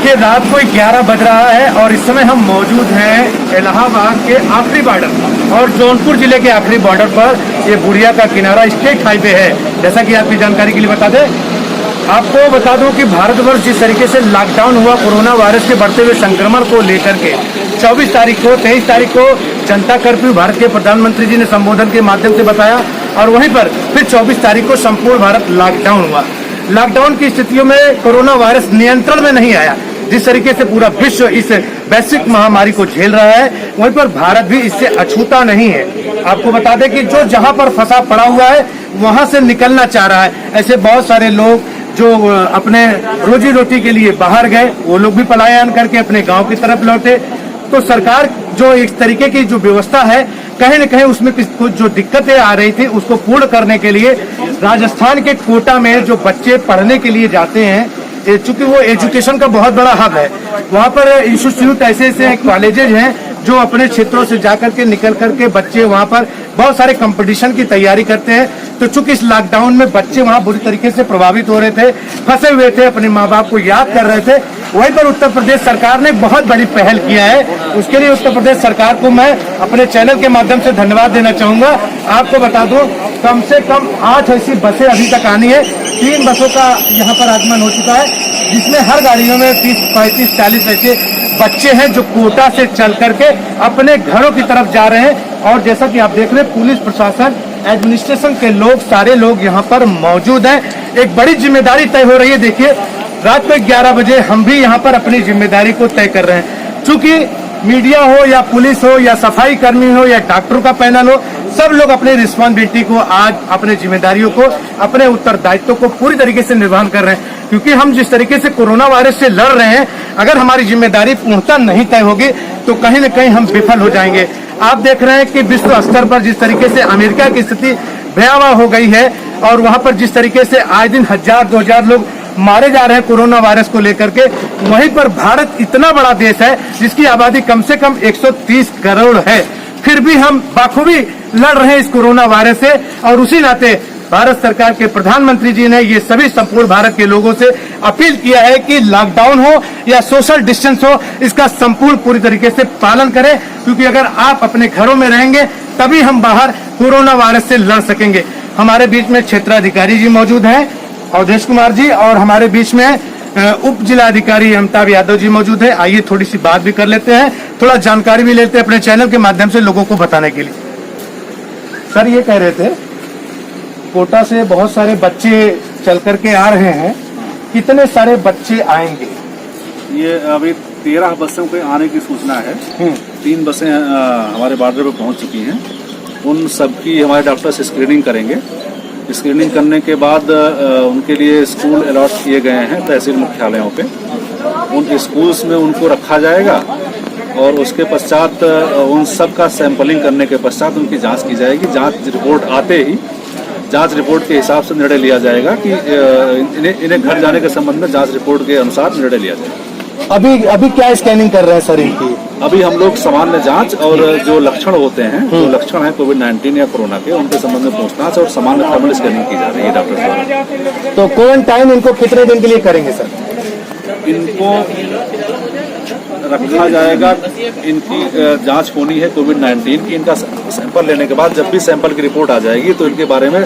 देखिए रात को 11 बज रहा है और इस समय हम मौजूद हैं इलाहाबाद के आखिरी बॉर्डर और जौनपुर जिले के आखिरी बॉर्डर पर। ये बुढ़िया का किनारा स्टेट हाईवे है। जैसा कि आपकी जानकारी के लिए बता दें, आपको बता दूं कि भारतवर्ष जिस तरीके से लॉकडाउन हुआ कोरोना वायरस के बढ़ते हुए संक्रमण को लेकर के 24 तारीख को 23 तारीख को जनता कर्फ्यू भारत के प्रधानमंत्री जी ने संबोधन के माध्यम से बताया और वहीं पर फिर 24 तारीख को संपूर्ण भारत लॉकडाउन हुआ। लॉकडाउन की स्थितियों में कोरोना वायरस नियंत्रण में नहीं आया। जिस तरीके से पूरा विश्व इस वैश्विक महामारी को झेल रहा है, वहीं पर भारत भी इससे अछूता नहीं है। आपको बता दें कि जो जहां पर फंसा पड़ा हुआ है वहां से निकलना चाह रहा है। ऐसे बहुत सारे लोग जो अपने रोजी रोटी के लिए बाहर गए, वो लोग भी पलायन करके अपने गांव की तरफ लौटे। तो सरकार जो इस तरीके की जो व्यवस्था है, कहीं न कहीं उसमें कुछ जो दिक्कतें आ रही थी उसको पूर्ण करने के लिए राजस्थान के कोटा में जो बच्चे पढ़ने के लिए जाते हैं, चूंकि वो एजुकेशन का बहुत बड़ा हब है, वहाँ पर इंस्टीट्यूट ऐसे कॉलेजेज हैं जो अपने क्षेत्रों से जाकर के निकल करके बच्चे वहाँ पर बहुत सारे कंपटीशन की तैयारी करते हैं। तो चूंकि इस लॉकडाउन में बच्चे वहाँ बुरी तरीके से प्रभावित हो रहे थे, फंसे हुए थे, अपने माँ बाप को याद कर रहे थे। वहीं पर उत्तर प्रदेश सरकार ने बहुत बड़ी पहल किया है। उसके लिए उत्तर प्रदेश सरकार को मैं अपने चैनल के माध्यम से धन्यवाद देना चाहूंगा। आपको बता दूं, कम से कम 8 ऐसी बसें अभी तक आनी है। 3 बसों का यहाँ पर आगमन हो चुका है, जिसमें हर गाड़ियों में 30, 35, 40 ऐसे बच्चे हैं जो कोटा से चल करके अपने घरों की तरफ जा रहे हैं। और जैसा कि आप देख रहे हैं, पुलिस प्रशासन, एडमिनिस्ट्रेशन के लोग, सारे लोग यहाँ पर मौजूद हैं। एक बड़ी जिम्मेदारी तय हो रही है। देखिए रात को 11 बजे हम भी यहाँ पर अपनी जिम्मेदारी को तय कर रहे हैं। चूंकि मीडिया हो या पुलिस हो या सफाई कर्मी हो या डॉक्टरों का पैनल हो, सब लोग अपनी रिस्पॉन्सिबिलिटी को, आज अपने जिम्मेदारियों को, अपने उत्तरदायित्व को पूरी तरीके से निर्वहन कर रहे हैं। क्योंकि हम जिस तरीके से कोरोना वायरस से लड़ रहे हैं, अगर हमारी जिम्मेदारी पूर्णतः नहीं तय होगी तो कहीं न कहीं हम विफल हो जाएंगे। आप देख रहे हैं कि विश्व स्तर पर जिस तरीके से अमेरिका की स्थिति भयावह हो गई है और वहां पर जिस तरीके से आए दिन 1000-2000 लोग मारे जा रहे हैं कोरोना वायरस को लेकर के, वहीं पर भारत इतना बड़ा देश है जिसकी आबादी कम से कम 130 करोड़ है, फिर भी हम बाखूबी लड़ रहे हैं इस कोरोना वायरस से। और उसी नाते भारत सरकार के प्रधानमंत्री जी ने ये सभी संपूर्ण भारत के लोगों से अपील किया है कि लॉकडाउन हो या सोशल डिस्टेंस हो, इसका संपूर्ण पूरी तरीके से पालन करें। क्योंकि अगर आप अपने घरों में रहेंगे तभी हम बाहर कोरोना वायरस से लड़ सकेंगे। हमारे बीच में क्षेत्राधिकारी जी मौजूद हैं, अवधेश कुमार जी, और हमारे बीच में उप जिलाधिकारी अमिताभ यादव जी मौजूद है। आइए थोड़ी सी बात भी कर लेते हैं, थोड़ा जानकारी भी लेते हैं अपने चैनल के माध्यम से लोगों को बताने के लिए। सर, ये कह रहे थे कोटा से बहुत सारे बच्चे चल करके आ रहे हैं, कितने सारे बच्चे आएंगे? ये अभी 13 बसों के आने की सूचना है। 3 बसें हमारे बॉर्डर पे पहुंच चुकी हैं। उन सबकी हमारे डॉक्टर्स स्क्रीनिंग करेंगे। स्क्रीनिंग करने के बाद उनके लिए स्कूल अलॉट किए गए हैं तहसील मुख्यालयों पे। उन स्कूल्स में उनको रखा जाएगा और उसके पश्चात उन सब का सैंपलिंग करने के पश्चात उनकी जांच की जाएगी। जांच रिपोर्ट आते ही जांच रिपोर्ट के हिसाब से निर्णय लिया जाएगा कि इन्हें घर जाने के संबंध में जांच रिपोर्ट के अनुसार निर्णय लिया जाएगा। अभी क्या स्कैनिंग कर रहे हैं सर इनकी? अभी हम लोग सामान्य जांच और जो लक्षण होते हैं, जो लक्षण है कोविड-19 या कोरोना के, उनके संबंध में पूछताछ और सामान्य थर्मल स्कैनिंग की जा रही है डॉक्टर द्वारा। तो क्वारंटाइन इनको कितने दिन के लिए करेंगे सर? इनको रखा जाएगा, इनकी जांच होनी है कोविड-19 की। इनका सैंपल लेने के बाद जब भी सैंपल की रिपोर्ट आ जाएगी तो इनके बारे में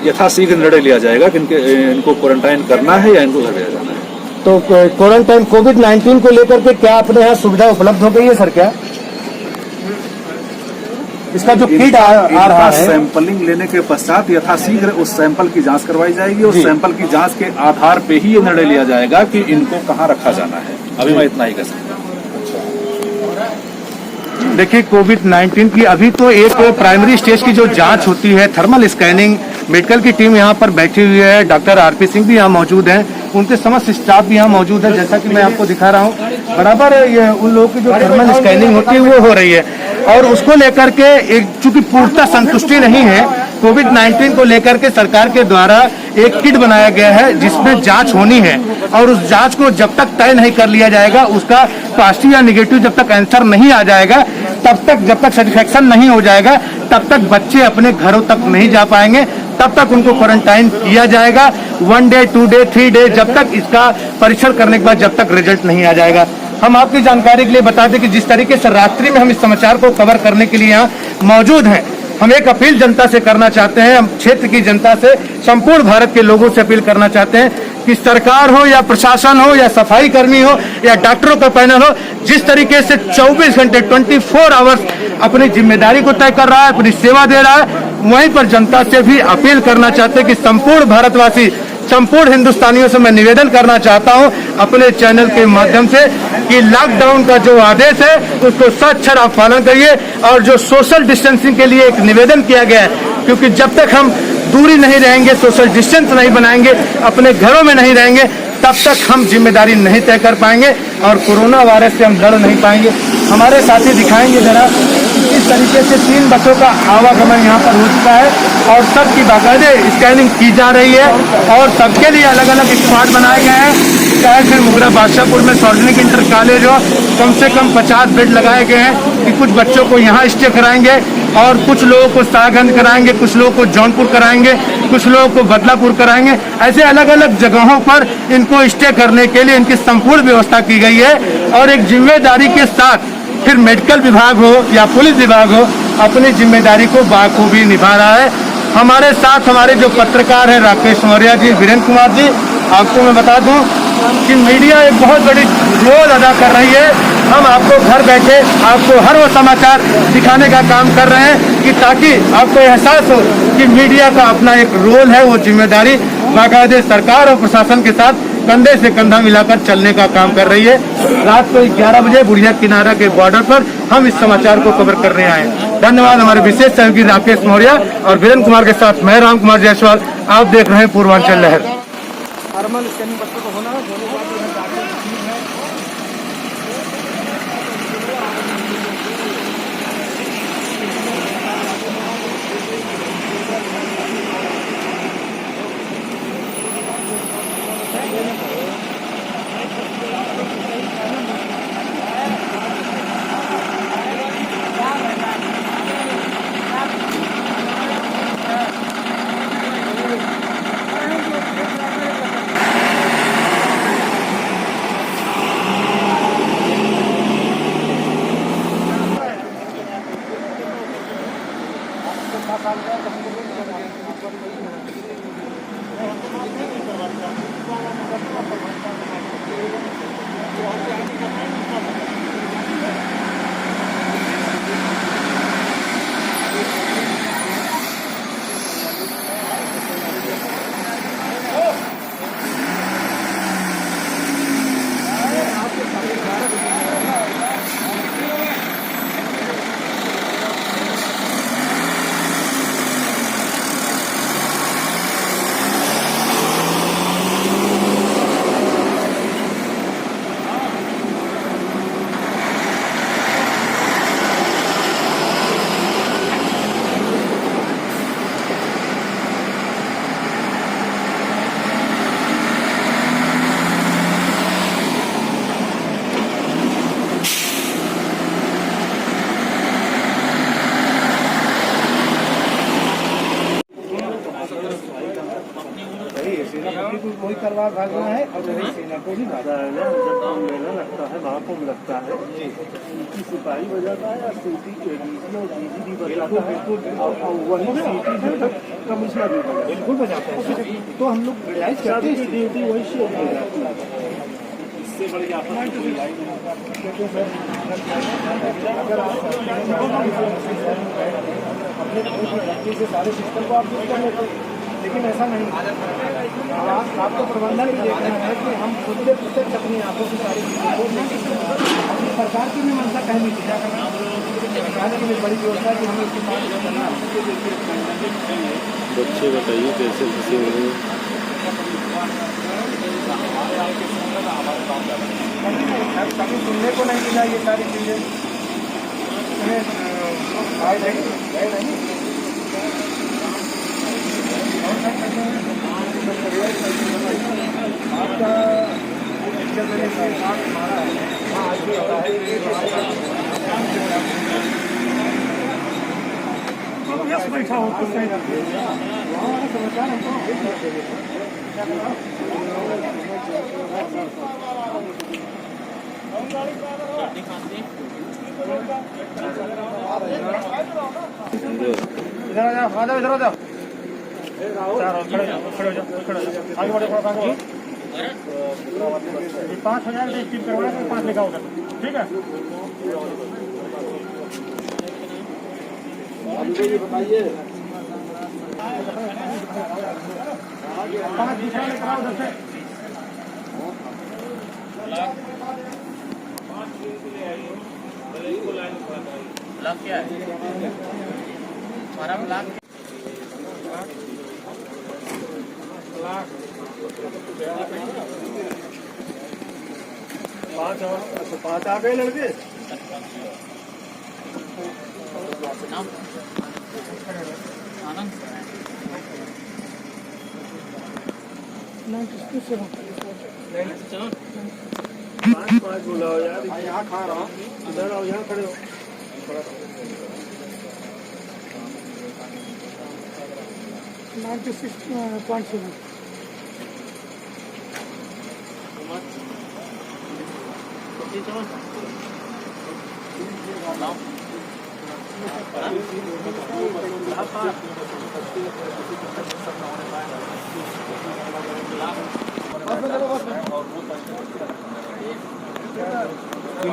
यथाशीघ्र निर्णय लिया जाएगा कि इनको क्वारंटाइन करना है या इनको घर भेजा जाना है। तो क्वारंटाइन कोविड-19 को लेकर के क्या अपने यहाँ सुविधा उपलब्ध हो गई है सर? क्या इसका जो किट आ रहा है, सैंपलिंग लेने के पश्चात यथाशीघ्र उस सैंपल की जांच करवाई जाएगी और सैंपल की जांच के आधार पे ही ये निर्णय लिया जाएगा कि इनको कहाँ रखा जाना है। अभी मैं इतना ही कह सकता हूँ। देखिए कोविड-19 की अभी तो एक प्राइमरी स्टेज की जो जांच होती है, थर्मल स्कैनिंग, मेडिकल की टीम यहाँ पर बैठी हुई है। डॉक्टर आरपी सिंह भी यहाँ मौजूद हैं, उनके समस्त स्टाफ भी यहाँ मौजूद है। जैसा कि मैं आपको दिखा रहा हूँ, बराबर ये उन लोगों की जो थर्मल स्कैनिंग होती है वो हो रही है। और उसको लेकर के एक चूंकि पूर्णतः संतुष्टि नहीं है, कोविड-19 को लेकर के सरकार के द्वारा एक किट बनाया गया है जिसमें जांच होनी है। और उस जांच को जब तक तय नहीं कर लिया जाएगा, उसका पॉजिटिव या निगेटिव जब तक आंसर नहीं आ जाएगा, तब तक, जब तक सेटिस्फेक्शन नहीं हो जाएगा, तब तक बच्चे अपने घरों तक नहीं जा पाएंगे। तब तक उनको क्वारंटाइन किया जाएगा। 1 डे, 2 डे, 3 डे, जब तक इसका परीक्षण करने के बाद जब तक रिजल्ट नहीं आ जाएगा। हम आपकी जानकारी के लिए बता दें कि जिस तरीके से रात्रि में हम इस समाचार को कवर करने के लिए यहाँ मौजूद हैं, हम एक अपील जनता से करना चाहते हैं, हम क्षेत्र की जनता से, संपूर्ण भारत के लोगों से अपील करना चाहते हैं कि सरकार हो या प्रशासन हो या सफाई कर्मी हो या डॉक्टरों का पैनल हो, जिस तरीके से 24 घंटे 24 आवर्स अपनी जिम्मेदारी को तय कर रहा है, अपनी सेवा दे रहा है, वहीं पर जनता से भी अपील करना चाहते हैं कि संपूर्ण भारतवासी, संपूर्ण हिंदुस्तानियों से मैं निवेदन करना चाहता हूं अपने चैनल के माध्यम से कि लॉकडाउन का जो आदेश है उसको सच्चर आप पालन करिए, और जो सोशल डिस्टेंसिंग के लिए एक निवेदन किया गया है, क्योंकि जब तक हम दूरी नहीं रहेंगे, सोशल डिस्टेंस नहीं बनाएंगे, अपने घरों में नहीं रहेंगे, तब तक हम जिम्मेदारी नहीं तय कर पाएंगे और कोरोना वायरस से हम लड़ नहीं पाएंगे। हमारे साथी दिखाएंगे जरा, इस तरीके से 3 बसों का आवागमन यहाँ पर हो चुका है और सबकी बाकायदे स्कैनिंग की जा रही है और सबके लिए अलग अलग स्पॉट बनाए गए हैं। चाहे फिर मुगरा बादशाहपुर में सार्वजनिक इंटर कॉलेज हो, कम से कम 50 बेड लगाए गए हैं कि कुछ बच्चों को यहाँ स्टे कराएंगे और कुछ लोगों को सागंज कराएंगे, कुछ लोगों को जौनपुर कराएंगे, कुछ लोगों को बदलापुर कराएंगे। ऐसे अलग अलग जगहों पर इनको स्टे करने के लिए इनकी संपूर्ण व्यवस्था की गई है और एक जिम्मेदारी के साथ फिर मेडिकल विभाग हो या पुलिस विभाग हो अपनी जिम्मेदारी को बाखूबी निभा रहा है। हमारे साथ हमारे जो पत्रकार हैं राकेश मौर्य जी, वीरेंद्र कुमार जी, आपको मैं बता दूं कि मीडिया एक बहुत बड़ी रोल अदा कर रही है। हम आपको घर बैठे आपको हर वो समाचार दिखाने का काम कर रहे हैं कि ताकि आपको एहसास हो कि मीडिया का अपना एक रोल है, वो जिम्मेदारी बाकायदे सरकार और प्रशासन के साथ कंधे से कंधा मिलाकर चलने का काम कर रही है। रात को 11 बजे बुढ़िया किनारा के बॉर्डर पर हम इस समाचार को कवर करने आए। धन्यवाद हमारे विशेष सहयोगी राकेश मौर्य और वीरेंद्र कुमार के साथ मैं राम कुमार जायसवाल। आप देख रहे हैं पूर्वांचल लहर। कोई करवा भागना है और वही सेना को भी भागना है। जब मेला लगता है वहाँ को लगता है सिटी सिपाही बजाता है और सिटी डीसी और डीसी भी बजाता है और वही सिटी जो है कमिश्नर भी बिल्कुल बजाता है। तो हम लोग रिलाइज करते हैं ड्यूटी वही से हो जाती है। इससे बढ़ के अपना अगर आप अपने से सारे सिस्टम को आप यूज कर लेते, लेकिन ऐसा नहीं। आपको प्रबंधन भी देखना है कि हम खुद से प्रत्यक्ष अपनी आंखों की सारी चीज़ों को अपनी सरकार की भी मंशा कहनी चाहिए। सरकार की भी बड़ी व्यवस्था कि हमें इसके साथ बच्चे बताइए कैसे खुशी हो रही है। कभी सुनने को नहीं मिला ये सारी चीज़ें। आपका जब मैंने साथ मारा है वहाँ आज भी होता है कि पास बैठा हो तो सही समाचार हमको इधर आ जाओ, इधर आ जाओ। चार खड़े हो जाओ, आगे बढ़ो, थोड़ा आगे बढ़ो। 5,000 का स्टीम करवाना है, 5 लिखा होगा, ठीक है। बताइए 5 दूसरा लेकर आओ उधर से। ब्लॉक क्या है हमारा ब्लॉक पाँच आ गए लड़के। आनंद चलो 5 बुलाओ यार, यहाँ खा रहा हूँ, इधर आओ, यहाँ खड़े हो।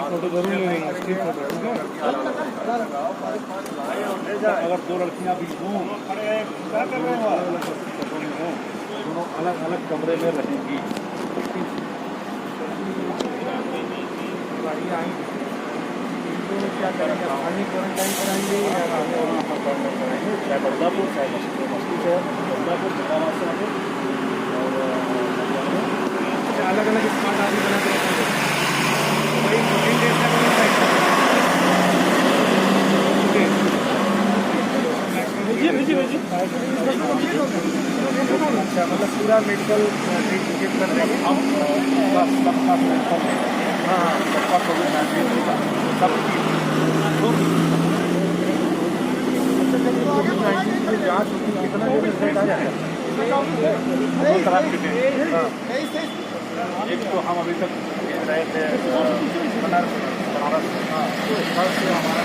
फोटो जरूर लेंगे, अगर 2 लड़कियां भी हों, क्या कर रहे हो, दोनों अलग अलग कमरे में रहेंगी। क्या करेंगे, पानी क्वारंटाइन कराएंगे या चाहे बदलापुर, चाहे मस्ती शहर, बदलापुर और अलग अलग स्मार्ट आदमी बना के रखेंगे। वही 14 डेज का अच्छा, मतलब पूरा मेडिकल चेक कर देंगे। हाँ, सबका कोविड-19 सब कोविड-19 की जाँच होती है, कितना जो रिजल्ट आ जाएगा 2 तरह के। हाँ, एक तो हम अभी तक भेज रहे थे बनारस, हाँ, से हमारा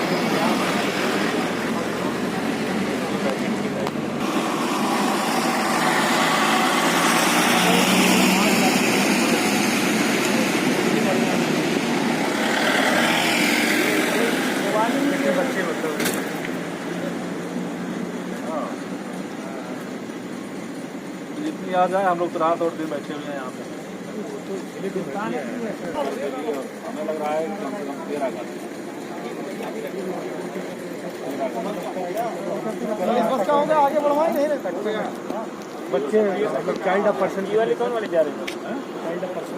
बच्चे मतलब जितनी आ जाए, हम लोग तो रात और दिन बैठे हुए हैं यहाँ पे। हमें लग रहा है कम से कम 13 का होगा, आगे बढ़वाए नहीं रह सकते बच्चे, मतलब चाइल्ड ऑफ पर्सन। ये वाली कौन वाली जा रही है? Child of person